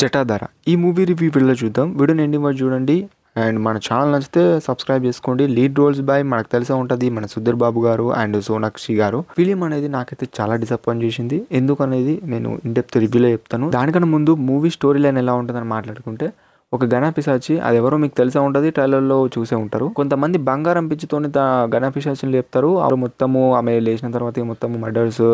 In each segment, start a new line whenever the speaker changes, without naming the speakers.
జటాధర ఈ movie review వీడియోలో చూద్దాం. వీడియోని ఎండింగ్ వరకు చూడండి. అండ్ మన ఛానల్ నచ్చితే సబ్స్క్రైబ్ చేసుకోండి. లీడ్ రోల్స్ బై మనకు తెలిసే ఉంటుంది మన సుధీర్ బాబు గారు అండ్ సోనాక్షి గారు. ఫిలిం అనేది నాకైతే చాలా డిసప్పాయింట్ చేసింది. ఎందుకు అనేది నేను ఇన్డెప్త్ రివ్యూలో చెప్తాను. దానికన్నా ముందు మూవీ స్టోరీ లైన్ ఎలా ఉంటుందని మాట్లాడుకుంటే, ఒక గణపిశాచి అది ఎవరో మీకు తెలిసే ఉంటుంది, ట్రైలర్లో చూసే ఉంటారు. కొంతమంది బంగారం పిచ్చితోని గణపిశాచిని లేపుతారు. అప్పుడు మొత్తము ఆమె లేచిన తర్వాత మొత్తము మర్డర్స్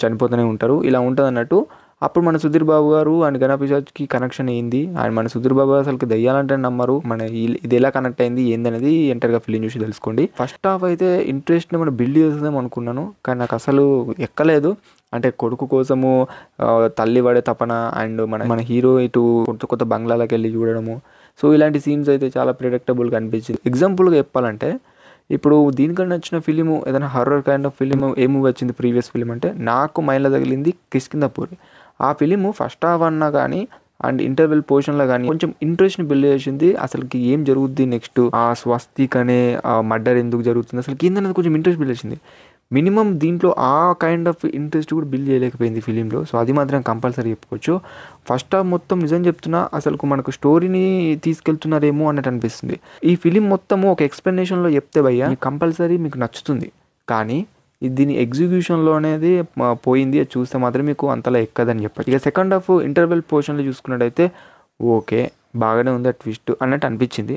చనిపోతూనే ఉంటారు. ఇలా ఉంటుంది అన్నట్టు. అప్పుడు మన సుధీర్ బాబు గారు అండ్ గణపిశాచ్కి కనెక్షన్ అయింది. అండ్ మన సుధీర్ బాబు గారు అసలు దయ్యాలంటే నమ్మరు. మన ఇది ఎలా కనెక్ట్ అయింది ఏందనేది ఎంటర్గా ఫిలిం చూసి తెలుసుకోండి. ఫస్ట్ హాఫ్ అయితే ఇంట్రెస్ట్ మనం బిల్డ్ చేస్తుందేమో అనుకున్నాను, కానీ నాకు అసలు ఎక్కలేదు. అంటే కొడుకు కోసము తల్లి పడే తపన అండ్ మన హీరో ఇటు కొత్త కొత్త బంగ్లాలకు వెళ్ళి చూడడము. సో ఇలాంటి సీన్స్ అయితే చాలా ప్రిడిక్టబుల్గా అనిపించింది. ఎగ్జాంపుల్గా చెప్పాలంటే, ఇప్పుడు దీనికన్నా నచ్చిన ఫిలిము ఏదైనా horror kind of film A movie వచ్చింది ప్రీవియస్ ఫిలిం అంటే, నాకు మైండ్లో తగిలింది కిష్కింధపూరి. ఆ ఫిలిము ఫస్ట్ హాఫ్ అన్నా కానీ అండ్ ఇంటర్వెల్ పోర్షన్లో కానీ కొంచెం ఇంట్రెస్ట్ని బిల్డ్ చేసింది. అసలుకి ఏం జరుగుద్ది నెక్స్ట్, ఆ స్వస్తిక్ అనే మర్డర్ ఎందుకు జరుగుతుంది, అసలుకి ఏందనేది కొంచెం ఇంట్రెస్ట్ బిల్డ్ చేసింది. మినిమం దీంట్లో ఆ కైండ్ ఆఫ్ ఇంట్రెస్ట్ కూడా బిల్డ్ చేయలేకపోయింది ఫిలింలో. సో అది మాత్రం కంపల్సరీ చెప్పుకోవచ్చు. ఫస్ట్ హాఫ్ మొత్తం నిజం చెప్తున్నా అసలు మనకు స్టోరీని తీసుకెళ్తున్నారేమో అన్నట్టు అనిపిస్తుంది. ఈ ఫిలిం మొత్తము ఒక ఎక్స్ప్లెనేషన్లో చెప్తే భయ్యా కంపల్సరీ మీకు నచ్చుతుంది. కానీ దీని ఎగ్జిక్యూషన్లో అనేది పోయింది. అది చూస్తే మాత్రం మీకు అంతలా ఎక్కదని చెప్పచ్చు. ఇక సెకండ్ హాఫ్ ఇంటర్వెల్ పోర్షన్లో చూసుకున్నట్టయితే ఓకే, బాగానే ఉంది, ఆ ట్విస్ట్ అన్నట్టు అనిపించింది.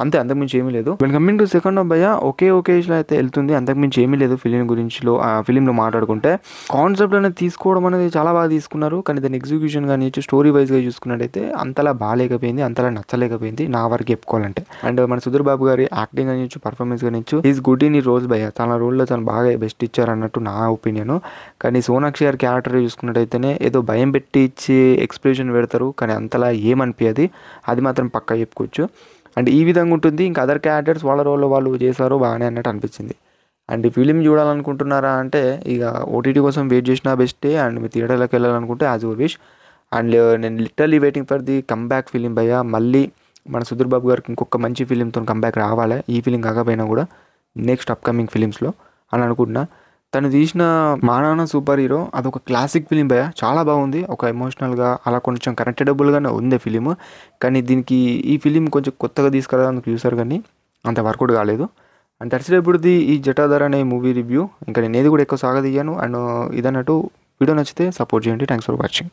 అంతే, అంతకుమించి ఏమీ లేదు. Well coming to second half భయ్య ఒకే ఇష్లో అయితే వెళ్తుంది, అంతకుమించి ఏమీ లేదు. ఫిలిం గురించిలో ఫిలింలో మాట్లాడుకుంటే కాన్సెప్ట్ అనేది తీసుకోవడం అనేది చాలా బాగా తీసుకున్నారు. కానీ దాని ఎగ్జిక్యూషన్ కానీ స్టోరీ వైజ్గా చూసుకున్నట్టయితే అంతలా బాగాలేకపోయింది, అంతలా నచ్చలేకపోయింది నా వరకు చెప్పుకోవాలంటే. అండ్ మన సుధీర్ బాబు గారి యాక్టింగ్ అని పర్ఫార్మెన్స్ కానీ ఈజ్ గుడ్ ఇన్ ఈ రోల్స్ భయ్య. తన రోల్లో తను బాగా బెస్ట్ ఇచ్చారు అన్నట్టు నా ఒపీనియన్. కానీ సోనాక్షి గారి క్యారెక్టర్ చూసుకున్నట్టయితేనే ఏదో భయం పెట్టి ఇచ్చి ఎక్స్ప్రెషన్ పెడతారు, కానీ అంతలా ఏమనిపించదు. అది మాత్రం పక్కా చెప్పుకోవచ్చు. అండ్ ఈ విధంగా ఉంటుంది. ఇంకా అదర్ క్యారెక్టర్స్ వాళ్ళ రోల్లో వాళ్ళు చేశారు బాగానే అన్నట్టు అనిపించింది. అండ్ ఈ ఫిలిం చూడాలనుకుంటున్నారా అంటే ఇక ఓటీటీ కోసం వెయిట్ చేసినా బెస్టే. అండ్ మీ థియేటర్లోకి వెళ్ళాలనుకుంటే యాజ్ యువర్ విష్. అండ్ నేను literally waiting for the comeback film భయ్య. మళ్ళీ మన సుధీర్ బాబు గారికి ఇంకొక మంచి ఫిలింతో కమ్బ్యాక్ రావాలి. ఈ ఫిలిం కాకపోయినా కూడా నెక్స్ట్ అప్కమింగ్ ఫిలిమ్స్లో అని అనుకుంటున్నా. తను తీసిన మా నాన్న సూపర్ హీరో అదొక క్లాసిక్ ఫిలిం భయ్య, చాలా బాగుంది. ఒక ఎమోషనల్గా అలా కొంచెం కనెక్టబుల్గానే ఉంది ఫిలిం. కానీ దీనికి ఈ ఫిలిం కొంచెం కొత్తగా తీసుకురావడానికి చూసారు, కానీ అంత వర్కౌట్ కాలేదు. అండ్ దట్స్ ఈ జటాధర అనే మూవీ రివ్యూ. ఇంకా నేను ఏది కూడా ఎక్కువ సాగదీయాను. అండ్ ఇదన్నట్టు వీడియో నచ్చితే సపోర్ట్ చేయండి. Thanks for watching.